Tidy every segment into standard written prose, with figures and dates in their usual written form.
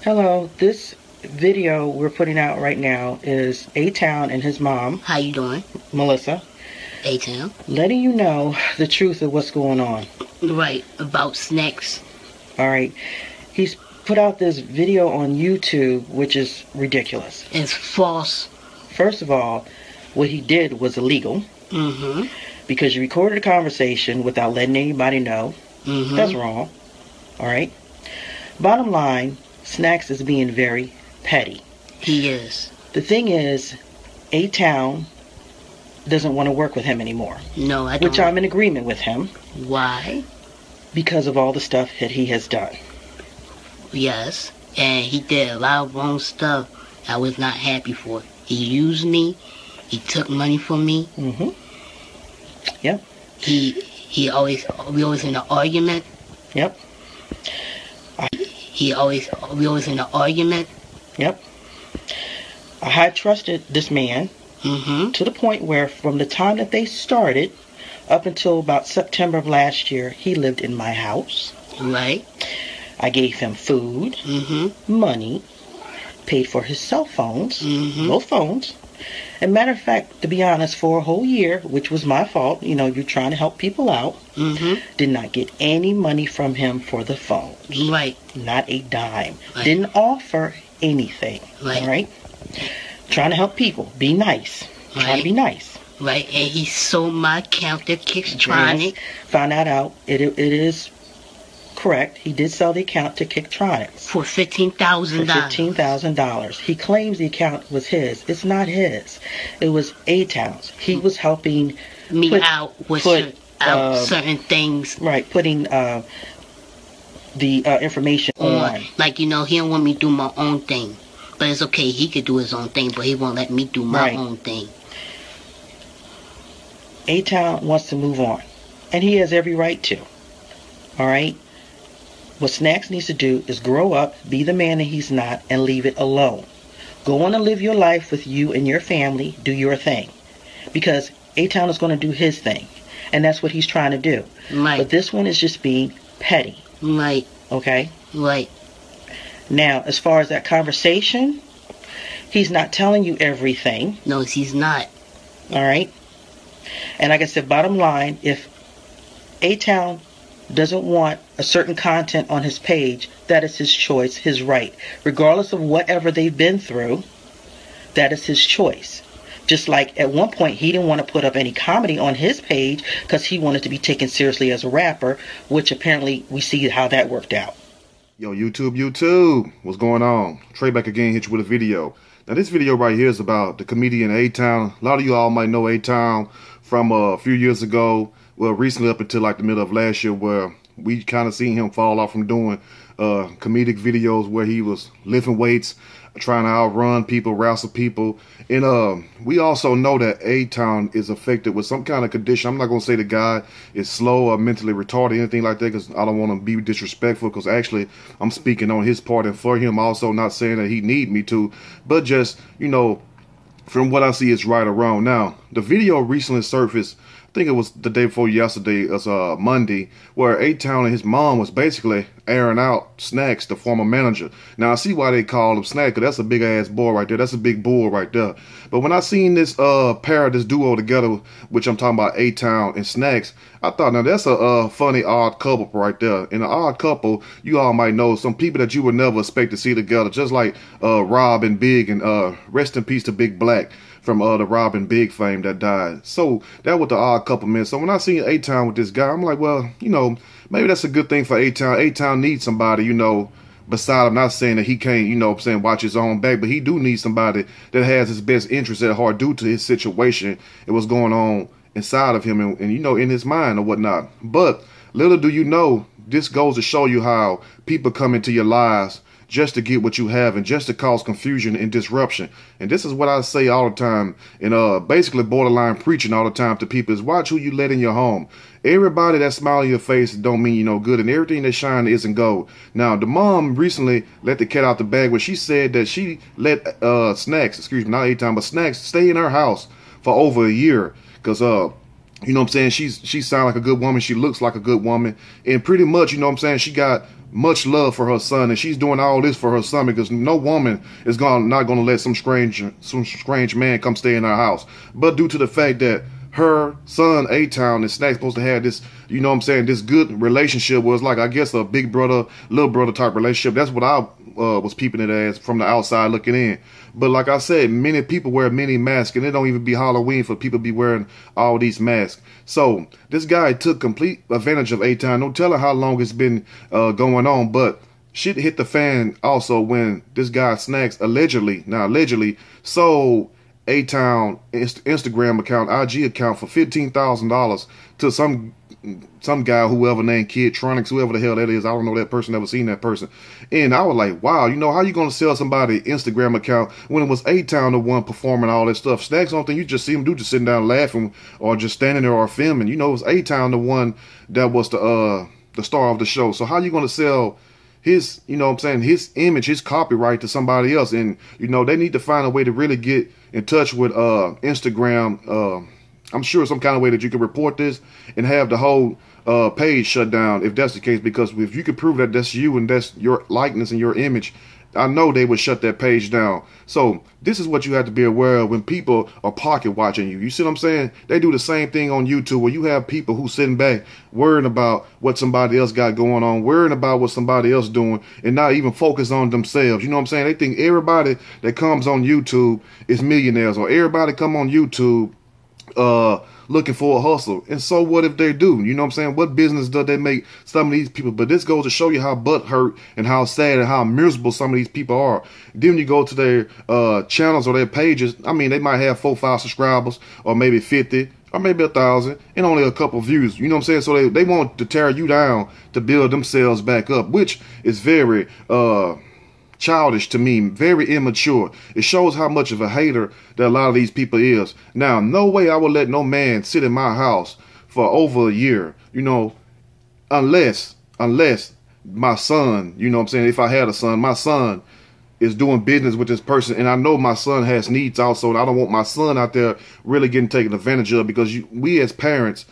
Hello, this video we're putting out right now is ATown and his mom, How you doing? Melissa, ATown. letting you know the truth of what's going on. Right, about snacks. Alright, he's put out this video on YouTube, which is ridiculous. It's false. First of all, what he did was illegal. Because you recorded a conversation without letting anybody know. That's wrong. Alright? Bottom line, Snacks is being very petty. He is. The thing is, ATown doesn't want to work with him anymore. No, I don't. Which I'm in agreement with him. Why? Because of all the stuff that he has done. Yes, and he did a lot of wrong stuff I was not happy for. He used me. He took money from me. Yep. We always in an argument. Yep. We always in an argument. Yep. I had trusted this man to the point where from the time that they started up until about September of last year, he lived in my house. Right. I gave him food, money, paid for his cell phones, both phones. And matter of fact, to be honest, for a whole year, which was my fault, you know, you're trying to help people out, did not get any money from him for the phones. Right. Not a dime. Right. Didn't offer anything. Right. All right? Trying to help people. Be nice. Right. Trying to be nice. Right, and he sold my account to Kicktronic. Found that out. It is correct. He did sell the account to Kicktronics. For $15,000. For $15,000. He claims the account was his. It's not his. It was ATown's. He was helping me out with certain things. Right, putting the information on. Like, you know, he don't want me to do my own thing. But it's okay, he could do his own thing, but he won't let me do my own thing. ATown wants to move on. And he has every right to. Alright? What Snacks needs to do is grow up, be the man that he's not, and leave it alone. Go on and live your life with you and your family. Do your thing. Because ATown is going to do his thing. And that's what he's trying to do. Right. But this one is just being petty. Right. Okay? Right. Now, as far as that conversation, he's not telling you everything. No, he's not. Alright? And like I said, bottom line, if ATown doesn't want a certain content on his page, that is his choice, his right. Regardless of whatever they've been through, that is his choice. Just like at one point he didn't want to put up any comedy on his page because he wanted to be taken seriously as a rapper, which apparently we see how that worked out. Yo, YouTube, what's going on? Trey back again, hit you with a video. Now this video right here is about the comedian ATown. A lot of you all might know ATown from a few years ago. Well, recently up until like the middle of last year, where we kind of seen him fall off from doing comedic videos where he was lifting weights, trying to outrun people, wrestle people. And we also know that ATown is affected with some kind of condition. I'm not going to say the guy is slow or mentally retarded, anything like that, because I don't want to be disrespectful, because actually I'm speaking on his part and for him, also not saying that he need me to, but just, you know, from what I see, it's right or wrong. Now, the video recently surfaced, I think it was the day before yesterday, it was Monday, where ATown and his mom was basically airing out Snacks, the former manager. Now, I see why they call him Snack, because that's a big-ass boy right there. That's a big bull right there. But when I seen this this duo together, which I'm talking about ATown and Snacks, I thought, now that's a funny, odd couple right there. In an odd couple, you all might know some people that you would never expect to see together, just like Rob and Big, and rest in peace to Big Black, from the Rob and Big fame that died. So that was the odd couple, man. So when I seen ATown with this guy, I'm like, well, you know, maybe that's a good thing for ATown. ATown needs somebody, you know, beside him. Not saying that he can't, you know, saying watch his own back, but he do need somebody that has his best interest at heart due to his situation and what's going on inside of him and you know, in his mind or whatnot. But little do you know, this goes to show you how people come into your lives just to get what you have and just to cause confusion and disruption. And this is what I say all the time, and basically borderline preaching all the time to people, is watch who you let in your home. Everybody that smile in your face don't mean you no good, and everything that shine isn't gold. Now, the mom recently let the cat out the bag when she said that she let Snacks, excuse me, not ATown, but Snacks, stay in her house for over a year because You know what I'm saying? She sounds like a good woman. She looks like a good woman. And pretty much, you know what I'm saying, she got much love for her son, and she's doing all this for her son because no woman is not gonna let some strange man come stay in her house. But due to the fact that her son ATown and Snack supposed to have this, you know what I'm saying, this good relationship was like, I guess, a big brother, little brother type relationship. That's what I was peeping it as from the outside looking in. But like I said, many people wear many masks, and it don't even be Halloween for people to be wearing all these masks. So this guy took complete advantage of ATown. No telling how long it's been going on, but shit hit the fan also when this guy Snacks allegedly sold ATown Instagram account, IG account for $15,000 to some guy, whoever named Kid Tronics, whoever the hell that is. I don't know that person, never seen that person. And I was like, wow, you know, how you gonna sell somebody Instagram account when it was ATown the one performing all that stuff? Snacks, don't think you just see him do, just sitting down laughing or just standing there or filming. You know, it was ATown the one that was the star of the show. So how you gonna sell his, you know what I'm saying, his image, his copyright to somebody else? And, you know, they need to find a way to really get in touch with Instagram. I'm sure some kind of way that you can report this and have the whole page shut down if that's the case, because if you can prove that that's you and that's your likeness and your image, I know they would shut that page down. So this is what you have to be aware of when people are pocket watching you. You see what I'm saying? They do the same thing on YouTube where you have people who sitting back worrying about what somebody else got going on, worrying about what somebody else doing, and not even focus on themselves. You know what I'm saying? They think everybody that comes on YouTube is millionaires, or everybody come on YouTube looking for a hustle. And so what if they do? You know what I'm saying? What business does they make some of these people? But this goes to show you how butthurt and how sad and how miserable some of these people are. Then you go to their channels or their pages. I mean, they might have 4 or 5 subscribers, or maybe 50, or maybe 1,000, and only a couple views. You know what I'm saying? So they want to tear you down to build themselves back up, which is very childish to me, very immature. It shows how much of a hater that a lot of these people is. Now, no way I would let no man sit in my house for over a year, you know, unless my son, you know what I'm saying, if I had a son, my son is doing business with this person, and I know my son has needs also, and I don't want my son out there really getting taken advantage of, because we as parents,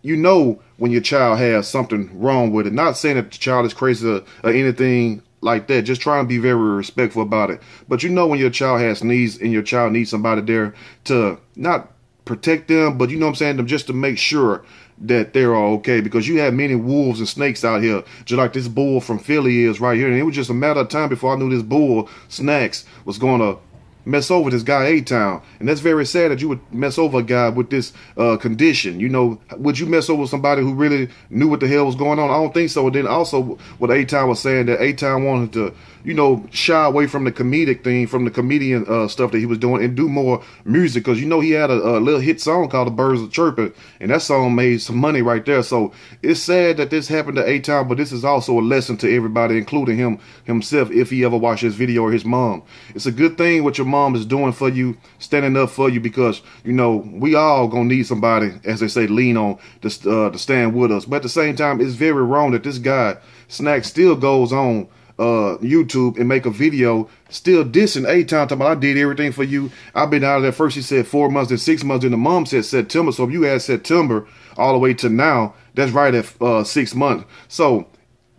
you know when your child has something wrong with it. Not saying that the child is crazy or anything like that, just try and be very respectful about it. But you know when your child has needs and your child needs somebody there to not protect them, but you know what I'm saying, just to make sure that they're all okay, because you have many wolves and snakes out here, just like this bull from Philly is right here. And it was just a matter of time before I knew this bull, Snacks, was going to mess over this guy ATown. And that's very sad that you would mess over a guy with this condition. You know, would you mess over somebody who really knew what the hell was going on? I don't think so. And then also what ATown was saying, that ATown wanted to, you know, shy away from the comedic thing, from the comedian stuff that he was doing, and do more music, because you know he had a little hit song called The Birds Are Chirping, and that song made some money right there. So it's sad that this happened to ATown, but this is also a lesson to everybody, including himself, if he ever watched this video, or his mom. It's a good thing what your mom is doing for you, standing up for you, because you know we all gonna need somebody, as they say, lean on to stand with us. But at the same time, it's very wrong that this guy Snack still goes on YouTube and make a video still dissing ATown, talking about I did everything for you, I've been out of there. First he said 4 months, then 6 months, and the mom said September. So if you add September all the way to now, that's right at 6 months. So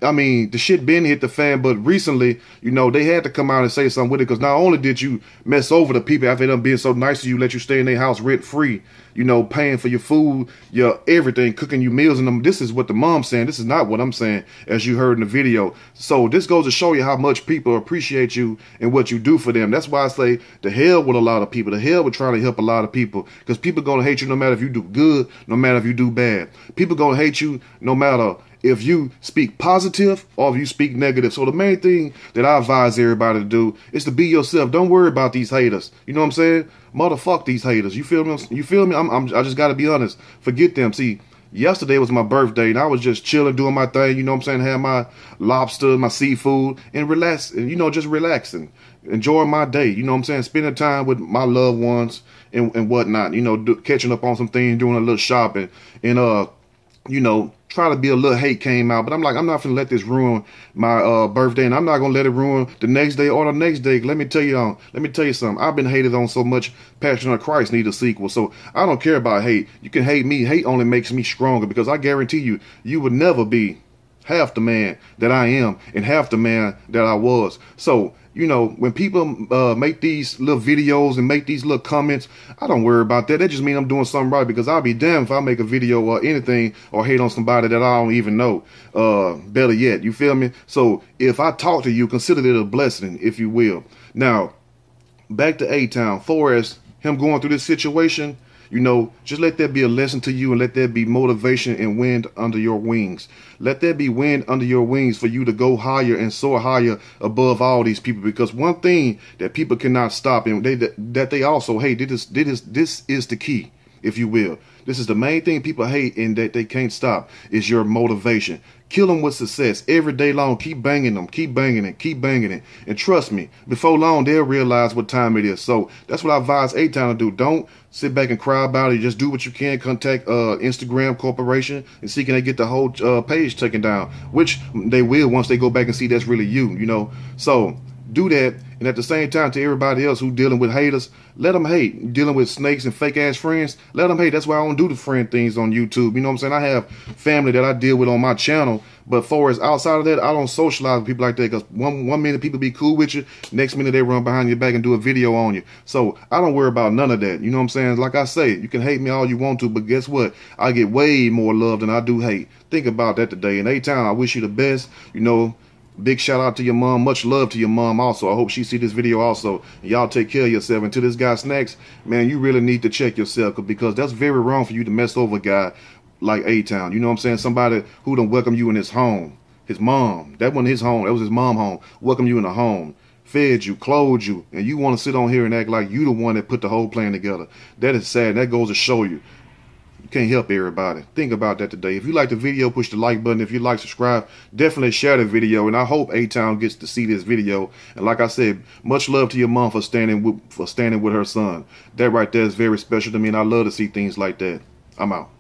I mean, the shit been hit the fan, but recently, you know, they had to come out and say something with it, because not only did you mess over the people after them being so nice to you, let you stay in their house rent free, you know, paying for your food, your everything, cooking you meals, and them. This is what the mom's saying. This is not what I'm saying, as you heard in the video. So this goes to show you how much people appreciate you and what you do for them. That's why I say the hell with a lot of people. The hell with trying to help a lot of people, because people gonna hate you no matter if you do good, no matter if you do bad. People gonna hate you no matter if you speak positive or if you speak negative. So the main thing that I advise everybody to do is to be yourself. Don't worry about these haters. You know what I'm saying? Motherfuck these haters. You feel me? You feel me? I just got to be honest. Forget them. See, yesterday was my birthday, and I was just chilling, doing my thing. You know what I'm saying? Had my lobster, my seafood, and relax. And, you know, just relaxing, enjoying my day. You know what I'm saying? Spending time with my loved ones and whatnot. You know, catching up on some things, doing a little shopping, and you know, try to be a little hate came out, but I'm like, I'm not gonna let this ruin my birthday, and I'm not gonna let it ruin the next day or the next day. Let me tell you something. I've been hated on so much. Passion of Christ need a sequel, so I don't care about hate. You can hate me. Hate only makes me stronger, because I guarantee you, you would never be half the man that I am and half the man that I was. So, you know, when people make these little videos and make these little comments, I don't worry about that. That just means I'm doing something right, because I'll be damned if I make a video or anything or hate on somebody that I don't even know. Better yet, you feel me? So if I talk to you, consider it a blessing, if you will. Now, back to ATown. Forrest, him going through this situation, you know, just let that be a lesson to you, and let that be motivation and wind under your wings. Let that be wind under your wings for you to go higher and soar higher above all these people. Because one thing that people cannot stop, and that they also hate, this is the key, if you will. This is the main thing people hate and that they can't stop, is your motivation. Kill them with success every day long. Keep banging them. Keep banging it. Keep banging it. And trust me, before long, they'll realize what time it is. So that's what I advise ATown to do. Don't sit back and cry about it. Just do what you can. Contact Instagram Corporation and see can they get the whole page taken down, which they will once they go back and see that's really you, you know. So do that. And at the same time, to everybody else who dealing with haters, let them hate. Dealing with snakes and fake ass friends, let them hate. That's why I don't do the friend things on YouTube. You know what I'm saying? I have family that I deal with on my channel, but for as outside of that, I don't socialize with people like that, because one minute people be cool with you, next minute they run behind your back and do a video on you. So I don't worry about none of that. You know what I'm saying? Like I say, you can hate me all you want to, but guess what? I get way more love than I do hate. Think about that today. In ATown, I wish you the best. You know, big shout out to your mom. Much love to your mom also. I hope she see this video also. And y'all take care of yourself. And to this guy Snacks, man, you really need to check yourself, because that's very wrong for you to mess over a guy like ATown. You know what I'm saying? Somebody who done welcome you in his home. His mom. That wasn't his home. That was his mom home. Welcome you in the home. Fed you, clothed you, and you want to sit on here and act like you the one that put the whole plan together. That is sad. That goes to show you. You can't help everybody. Think about that today. If you like the video, push the like button. If you like, subscribe. Definitely share the video. And I hope ATown gets to see this video. And like I said, much love to your mom for standing with her son. That right there is very special to me, and I love to see things like that. I'm out.